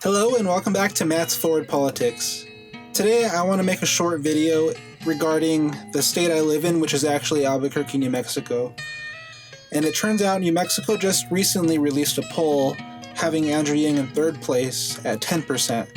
Hello and welcome back to Matt's Forward Politics. Today I want to make a short video regarding the state I live in, which is actually Albuquerque, New Mexico. And it turns out New Mexico just recently released a poll having Andrew Yang in third place at 10%.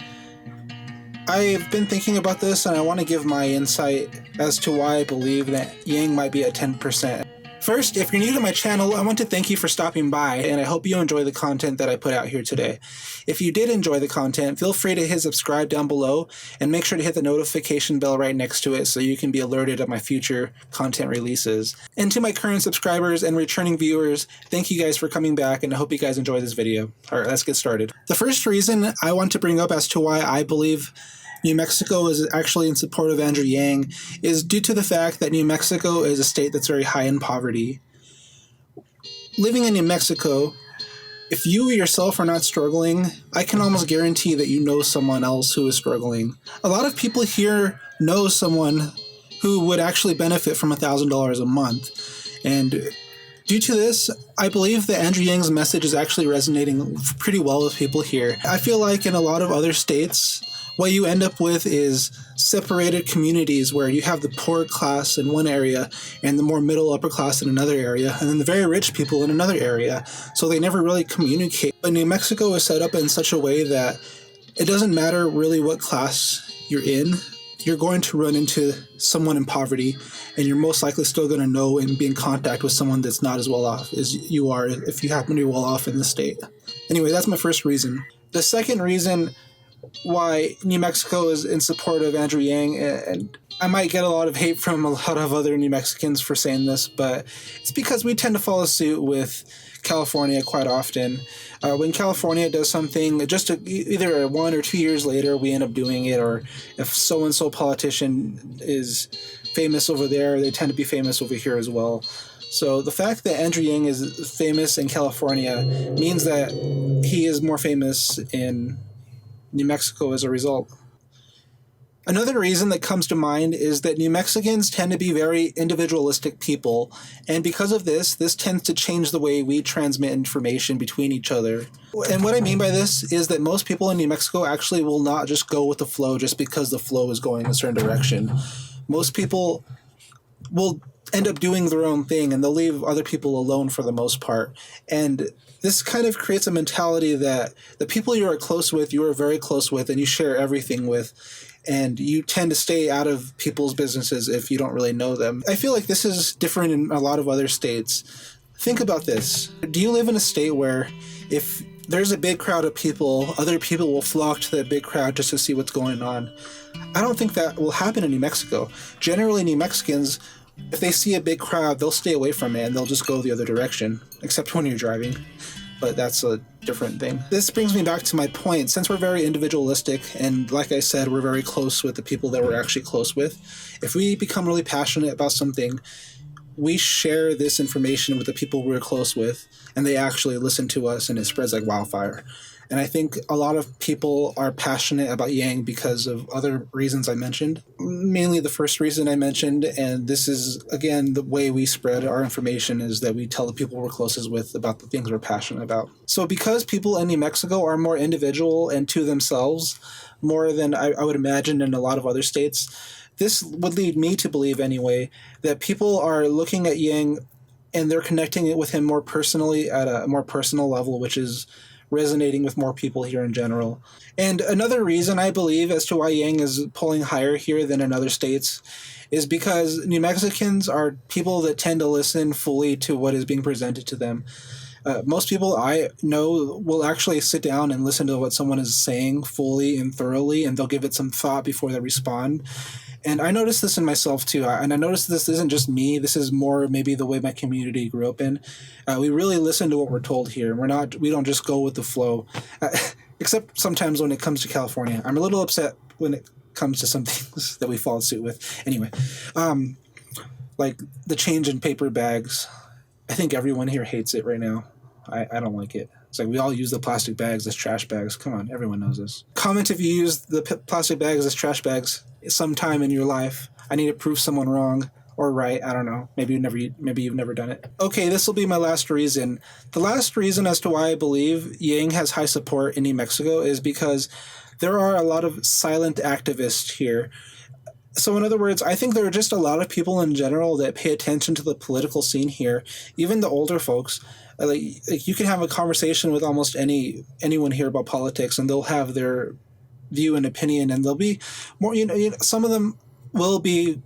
I've been thinking about this and I want to give my insight as to why I believe that Yang might be at 10%. First, if you're new to my channel, I want to thank you for stopping by, and I hope you enjoy the content that I put out here today. If you did enjoy the content, feel free to hit subscribe down below, and make sure to hit the notification bell right next to it so you can be alerted of my future content releases. And to my current subscribers and returning viewers, thank you guys for coming back, and I hope you guys enjoy this video. Alright, let's get started. The first reason I want to bring up as to why I believe New Mexico is actually in support of Andrew Yang is due to the fact that New Mexico is a state that's very high in poverty. Living in New Mexico, if you yourself are not struggling, I can almost guarantee that you know someone else who is struggling. A lot of people here know someone who would actually benefit from $1,000 a month. And due to this, I believe that Andrew Yang's message is actually resonating pretty well with people here. I feel like in a lot of other states, what you end up with is separated communities where you have the poor class in one area and the more middle upper class in another area, and then the very rich people in another area. So they never really communicate. But New Mexico is set up in such a way that it doesn't matter really what class you're in. You're going to run into someone in poverty, and you're most likely still going to know and be in contact with someone that's not as well off as you are if you happen to be well off in the state. Anyway, that's my first reason. The second reason why New Mexico is in support of Andrew Yang, and I might get a lot of hate from a lot of other New Mexicans for saying this, but it's because we tend to follow suit with California quite often. When California does something, just either 1 or 2 years later, we end up doing it, or if so-and-so politician is famous over there, they tend to be famous over here as well. So the fact that Andrew Yang is famous in California means that he is more famous in New Mexico as a result. Another reason that comes to mind is that New Mexicans tend to be very individualistic people, and because of this tends to change the way we transmit information between each other. And what I mean by this is that most people in New Mexico actually will not just go with the flow just because the flow is going a certain direction. Most people will end up doing their own thing, and they'll leave other people alone for the most part. And this kind of creates a mentality that the people you are close with, you are very close with, and you share everything with, and you tend to stay out of people's businesses if you don't really know them. I feel like this is different in a lot of other states. Think about this. Do you live in a state where if there's a big crowd of people, other people will flock to that big crowd just to see what's going on? I don't think that will happen in New Mexico. Generally, New Mexicans, if they see a big crowd, they'll stay away from it and they'll just go the other direction, except when you're driving. But that's a different thing. This brings me back to my point. Since we're very individualistic, and like I said, we're very close with the people that we're actually close with, if we become really passionate about something, we share this information with the people we're close with, and they actually listen to us, and it spreads like wildfire. And I think a lot of people are passionate about Yang because of other reasons I mentioned. Mainly the first reason I mentioned, and this is, again, the way we spread our information is that we tell the people we're closest with about the things we're passionate about. So because people in New Mexico are more individual and to themselves, more than I would imagine in a lot of other states, this would lead me to believe anyway that people are looking at Yang and they're connecting it with him more personally at a more personal level, which is resonating with more people here in general. And another reason I believe as to why Yang is polling higher here than in other states is because New Mexicans are people that tend to listen fully to what is being presented to them. Most people I know will actually sit down and listen to what someone is saying fully and thoroughly, and they'll give it some thought before they respond. And I noticed this in myself too, and I noticed this isn't just me, this is more maybe the way my community grew up in. We really listen to what we're told here. We don't just go with the flow, except sometimes when it comes to California. I'm a little upset when it comes to some things that we follow suit with. Anyway, like the change in paper bags. I think everyone here hates it right now. I don't like it. It's like we all use the plastic bags as trash bags. Come on, everyone knows this. Comment if you use the plastic bags as trash bags sometime in your life. I need to prove someone wrong. or right. I don't know. Maybe you've never done it. Okay, this will be my last reason. The last reason as to why I believe Yang has high support in New Mexico is because there are a lot of silent activists here. So in other words, I think there are just a lot of people in general that pay attention to the political scene here, even the older folks. Like you can have a conversation with almost anyone here about politics, and they'll have their view and opinion, and they'll be more. Some of them will be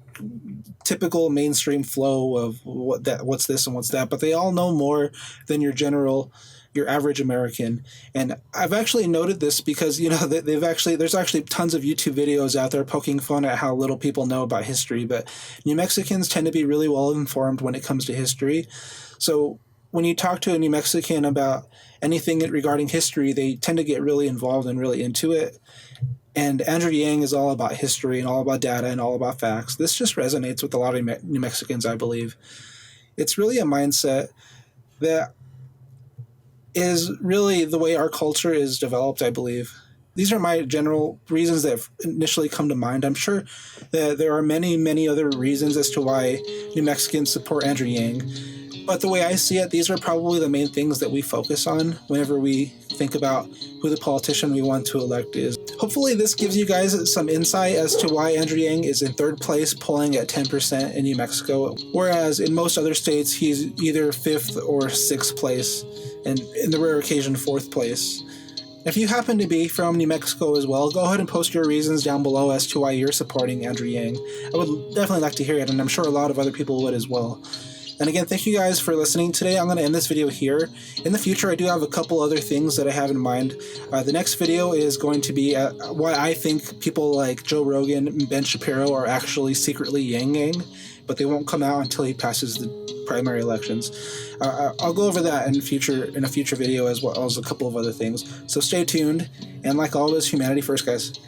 typical mainstream flow of what's this and what's that, but they all know more than your average American. And I've actually noted this because there's actually tons of YouTube videos out there poking fun at how little people know about history, but New Mexicans tend to be really well informed when it comes to history. So when you talk to a New Mexican about anything regarding history, they tend to get really involved and really into it. And Andrew Yang is all about history and all about data and all about facts. This just resonates with a lot of New Mexicans, I believe. It's really a mindset that is really the way our culture is developed, I believe. These are my general reasons that initially come to mind. I'm sure that there are many, many other reasons as to why New Mexicans support Andrew Yang. But the way I see it, these are probably the main things that we focus on whenever we think about who the politician we want to elect is. Hopefully this gives you guys some insight as to why Andrew Yang is in third place, polling at 10% in New Mexico, whereas in most other states he's either 5th or 6th place, and in the rare occasion 4th place. If you happen to be from New Mexico as well, go ahead and post your reasons down below as to why you're supporting Andrew Yang. I would definitely like to hear it, and I'm sure a lot of other people would as well. And again, thank you guys for listening today. I'm going to end this video here. In the future, I do have a couple other things that I have in mind. The next video is going to be why I think people like Joe Rogan and Ben Shapiro are actually secretly Yang, but they won't come out until he passes the primary elections. I'll go over that in a future video, as well as a couple of other things. So stay tuned, and like always, humanity first, guys.